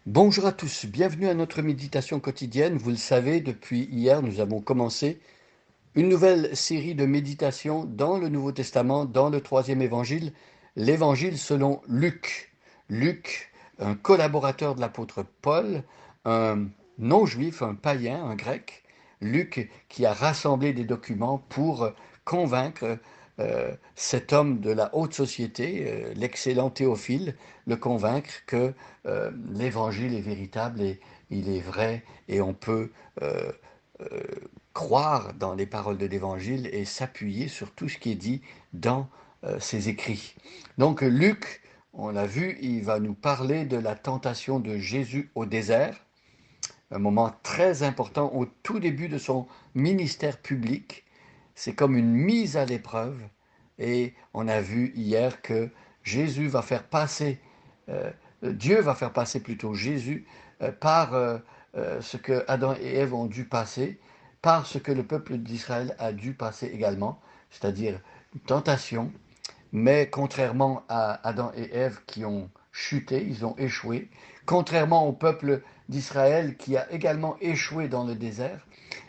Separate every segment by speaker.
Speaker 1: Bonjour à tous, bienvenue à notre méditation quotidienne. Vous le savez, depuis hier, nous avons commencé une nouvelle série de méditations dans le Nouveau Testament, dans le troisième évangile, l'évangile selon Luc. Luc, un collaborateur de l'apôtre Paul, un non-juif, un païen, un grec. Luc qui a rassemblé des documents pour convaincre cet homme de la haute société, l'excellent Théophile, le convaincre que l'évangile est véritable et il est vrai et on peut euh, euh, croire dans les paroles de l'Évangile et s'appuyer sur tout ce qui est dit dans ses écrits. Donc Luc, on l'a vu, il va nous parler de la tentation de Jésus au désert, un moment très important au tout début de son ministère public. C'est comme une mise à l'épreuve et on a vu hier que Jésus va faire passer, euh, Dieu va faire passer plutôt Jésus par ce que Adam et Ève ont dû passer, par ce que le peuple d'Israël a dû passer également, c'est-à-dire une tentation, mais contrairement à Adam et Ève qui ont chuté, ils ont échoué, contrairement au peuple d'Israël qui a également échoué dans le désert,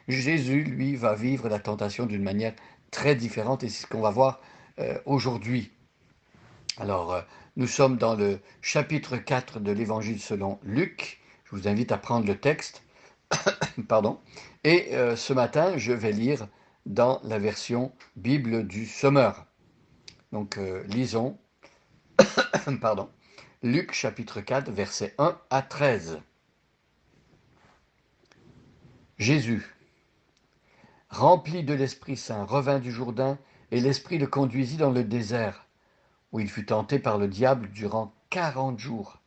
Speaker 1: Jésus, lui, va vivre la tentation d'une manière très différente et c'est ce qu'on va voir aujourd'hui. Alors, nous sommes dans le chapitre 4 de l'Évangile selon Luc. Je vous invite à prendre le texte. Pardon. Et ce matin, je vais lire dans la version Bible du Sommeur. Donc, lisons. Pardon. Luc chapitre 4, versets 1 à 13. Jésus, rempli de l'Esprit Saint, revint du Jourdain, et l'Esprit le conduisit dans le désert, où il fut tenté par le diable durant 40 jours.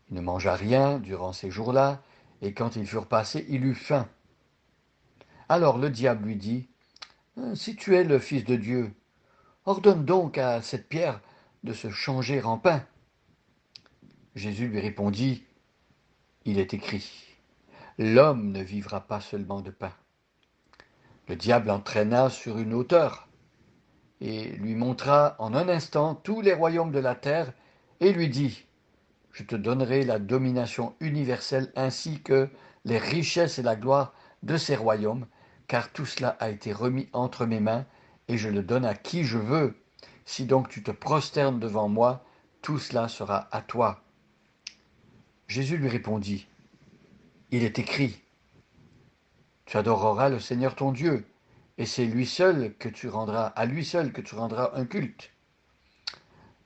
Speaker 1: Il ne mangea rien durant ces jours-là, et quand ils furent passés, il eut faim. Alors le diable lui dit, si tu es le Fils de Dieu, ordonne donc à cette pierre de se changer en pain. Jésus lui répondit, il est écrit, l'homme ne vivra pas seulement de pain. Le diable l'entraîna sur une hauteur et lui montra en un instant tous les royaumes de la terre et lui dit, je te donnerai la domination universelle ainsi que les richesses et la gloire de ces royaumes, car tout cela a été remis entre mes mains et je le donne à qui je veux. Si donc tu te prosternes devant moi, tout cela sera à toi. Jésus lui répondit, il est écrit, tu adoreras le Seigneur ton Dieu, et c'est lui seul que tu rendras, à lui seul que tu rendras un culte.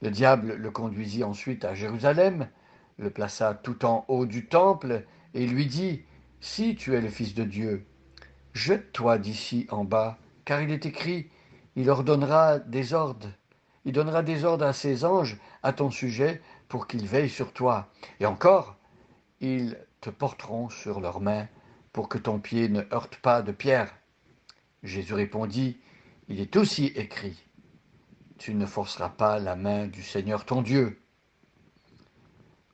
Speaker 1: Le diable le conduisit ensuite à Jérusalem, le plaça tout en haut du temple, et lui dit, si tu es le Fils de Dieu, jette-toi d'ici en bas, car il est écrit, il ordonnera des ordres, il donnera des ordres à ses anges à ton sujet pour qu'ils veillent sur toi. Et encore, ils te porteront sur leurs mains pour que ton pied ne heurte pas de pierre. Jésus répondit, il est aussi écrit, tu ne forceras pas la main du Seigneur ton Dieu.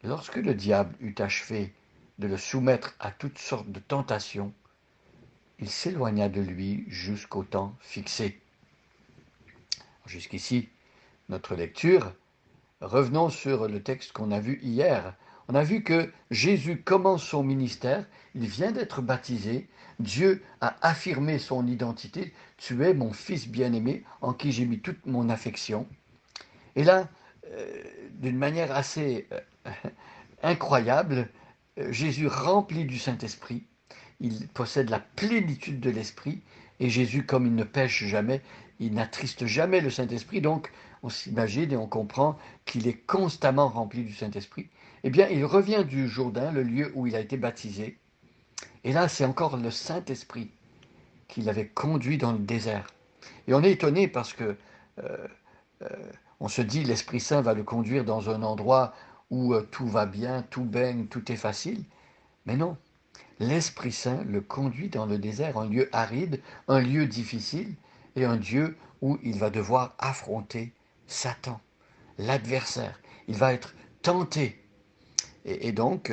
Speaker 1: Lorsque le diable eut achevé de le soumettre à toutes sortes de tentations, il s'éloigna de lui jusqu'au temps fixé. Jusqu'ici, notre lecture. Revenons sur le texte qu'on a vu hier. On a vu que Jésus commence son ministère, il vient d'être baptisé, Dieu a affirmé son identité, tu es mon fils bien-aimé en qui j'ai mis toute mon affection. Et là, d'une manière assez incroyable, Jésus rempli du Saint-Esprit, il possède la plénitude de l'Esprit, et Jésus, comme il ne pêche jamais, il n'attriste jamais le Saint-Esprit, donc on s'imagine et on comprend qu'il est constamment rempli du Saint-Esprit. Eh bien, il revient du Jourdain, le lieu où il a été baptisé, et là, c'est encore le Saint-Esprit qui l'avait conduit dans le désert. Et on est étonné parce que euh, on se dit l'Esprit Saint va le conduire dans un endroit où tout va bien, tout baigne, tout est facile. Mais non, l'Esprit Saint le conduit dans le désert, un lieu aride, un lieu difficile et un lieu où il va devoir affronter Satan, l'adversaire. Il va être tenté. Et donc,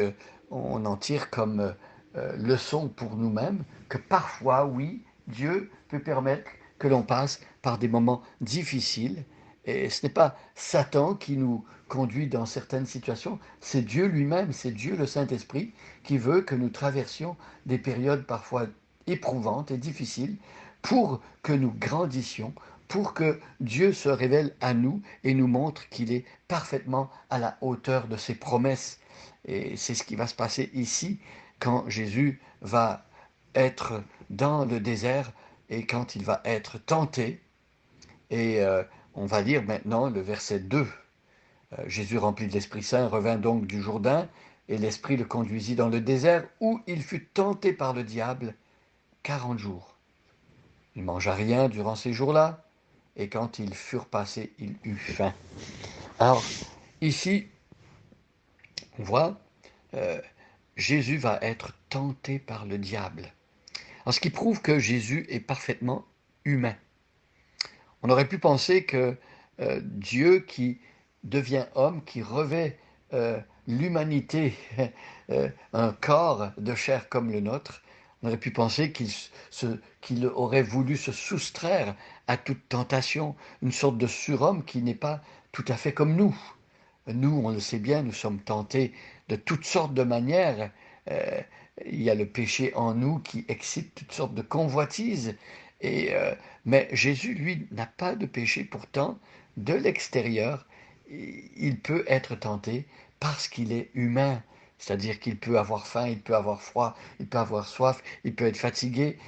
Speaker 1: on en tire comme leçon pour nous-mêmes que parfois, oui, Dieu peut permettre que l'on passe par des moments difficiles Et ce n'est pas Satan qui nous conduit dans certaines situations, c'est Dieu lui-même, c'est Dieu le Saint-Esprit qui veut que nous traversions des périodes parfois éprouvantes et difficiles pour que nous grandissions, pour que Dieu se révèle à nous et nous montre qu'il est parfaitement à la hauteur de ses promesses. Et c'est ce qui va se passer ici quand Jésus va être dans le désert et quand il va être tenté. Et on va lire maintenant le verset 2. Jésus, rempli de l'Esprit Saint, revint donc du Jourdain, et l'Esprit le conduisit dans le désert, où il fut tenté par le diable 40 jours. Il ne mangea rien durant ces jours-là, et quand ils furent passés, il eut faim. Alors, ici, on voit, euh, Jésus va être tenté par le diable. Alors, ce qui prouve que Jésus est parfaitement humain. On aurait pu penser que Dieu qui devient homme, qui revêt l'humanité, un corps de chair comme le nôtre, on aurait pu penser qu'il aurait voulu se soustraire à toute tentation, une sorte de surhomme qui n'est pas tout à fait comme nous. Nous, on le sait bien, nous sommes tentés de toutes sortes de manières. Euh, il y a le péché en nous qui excite toutes sortes de convoitises. Mais Jésus, lui, n'a pas de péché. Pourtant, de l'extérieur, il peut être tenté parce qu'il est humain. C'est-à-dire qu'il peut avoir faim, il peut avoir froid, il peut avoir soif, il peut être fatigué.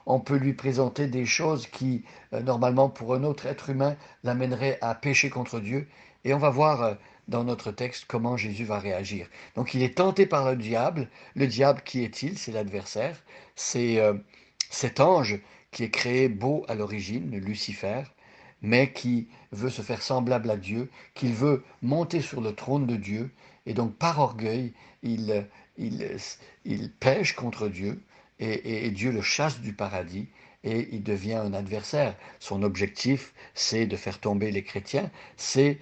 Speaker 1: On peut lui présenter des choses qui, normalement, pour un autre être humain, l'amèneraient à pécher contre Dieu. Et on va voir dans notre texte comment Jésus va réagir. Donc il est tenté par le diable. Le diable, qui est-il? C'est l'adversaire. C'est cet ange qui est créé beau à l'origine, Lucifer, mais qui veut se faire semblable à Dieu, qu'il veut monter sur le trône de Dieu. Et donc par orgueil, il, il, il pêche contre Dieu et Dieu le chasse du paradis et il devient un adversaire. Son objectif, c'est de faire tomber les chrétiens, c'est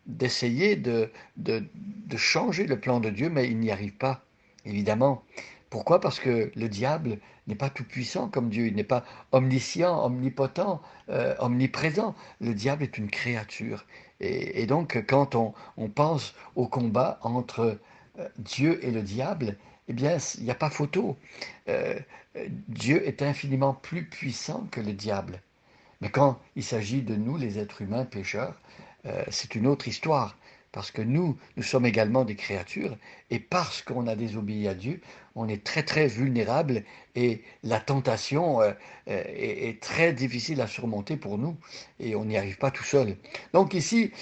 Speaker 1: d'essayer de changer le plan de Dieu, mais il n'y arrive pas, évidemment. Pourquoi? Parce que le diable n'est pas tout puissant comme Dieu, il n'est pas omniscient, omnipotent, omniprésent. Le diable est une créature. Et donc, quand on pense au combat entre Dieu et le diable, eh bien, il n'y a pas photo. Euh, Dieu est infiniment plus puissant que le diable. Mais quand il s'agit de nous, les êtres humains pécheurs, c'est une autre histoire. Parce que nous sommes également des créatures, et parce qu'on a désobéi à Dieu, on est très très vulnérable, et la tentation est très difficile à surmonter pour nous, et on n'y arrive pas tout seul. Donc ici,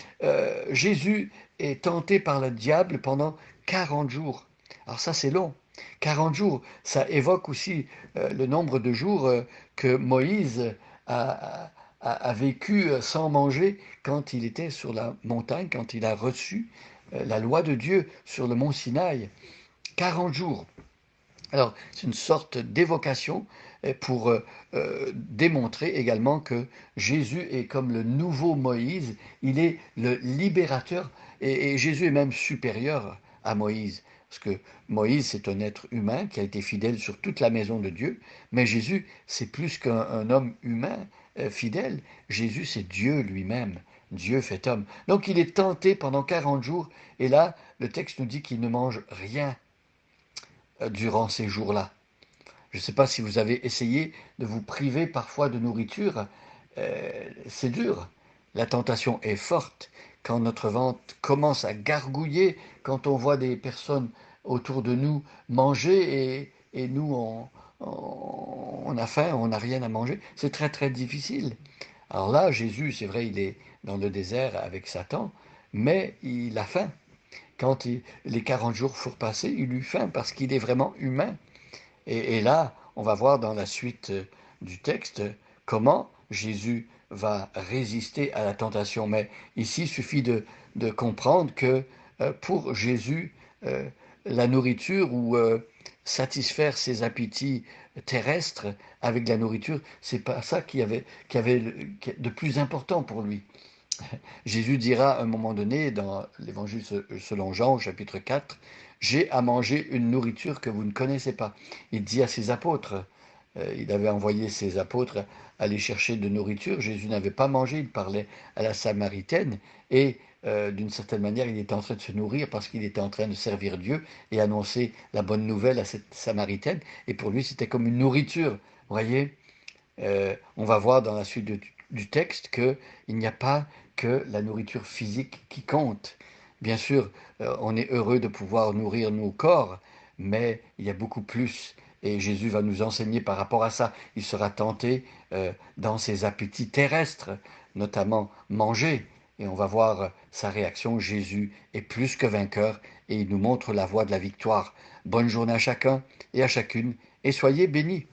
Speaker 1: Jésus est tenté par le diable pendant 40 jours. Alors ça, c'est long. 40 jours, ça évoque aussi le nombre de jours que Moïse a, a vécu sans manger quand il était sur la montagne, quand il a reçu la loi de Dieu sur le mont Sinaï. 40 jours. Alors, c'est une sorte d'évocation pour démontrer également que Jésus est comme le nouveau Moïse, il est le libérateur, et Jésus est même supérieur à Moïse. Parce que Moïse, c'est un être humain qui a été fidèle sur toute la maison de Dieu, mais Jésus, c'est plus qu'un homme humain fidèle. Jésus, c'est Dieu lui-même, Dieu fait homme. Donc il est tenté pendant 40 jours, et là, le texte nous dit qu'il ne mange rien durant ces jours-là. Je ne sais pas si vous avez essayé de vous priver parfois de nourriture. C'est dur. La tentation est forte. Quand notre ventre commence à gargouiller, quand on voit des personnes autour de nous manger et nous, on a faim, on n'a rien à manger, c'est très très difficile. Alors là, Jésus, c'est vrai, il est dans le désert avec Satan, mais il a faim. Quand les 40 jours furent passés, il eut faim parce qu'il est vraiment humain. Et là, on va voir dans la suite du texte comment Jésus va résister à la tentation. Mais ici, il suffit de comprendre que pour Jésus, euh, la nourriture ou satisfaire ses appétits terrestres avec de la nourriture, c'est pas ça qui avait de plus important pour lui. Jésus dira à un moment donné dans l'évangile selon Jean, au chapitre 4, j'ai à manger une nourriture que vous ne connaissez pas. Il dit à ses apôtres, Il avait envoyé ses apôtres aller chercher de nourriture. Jésus n'avait pas mangé, il parlait à la Samaritaine et d'une certaine manière, il était en train de se nourrir parce qu'il était en train de servir Dieu et annoncer la bonne nouvelle à cette Samaritaine. Et pour lui, c'était comme une nourriture. Vous voyez, on va voir dans la suite du texte qu'il n'y a pas que la nourriture physique qui compte. Bien sûr, on est heureux de pouvoir nourrir nos corps, mais il y a beaucoup plus. Et Jésus va nous enseigner par rapport à ça. Il sera tenté dans ses appétits terrestres, notamment manger. Et on va voir sa réaction. Jésus est plus que vainqueur et il nous montre la voie de la victoire. Bonne journée à chacun et à chacune et soyez bénis.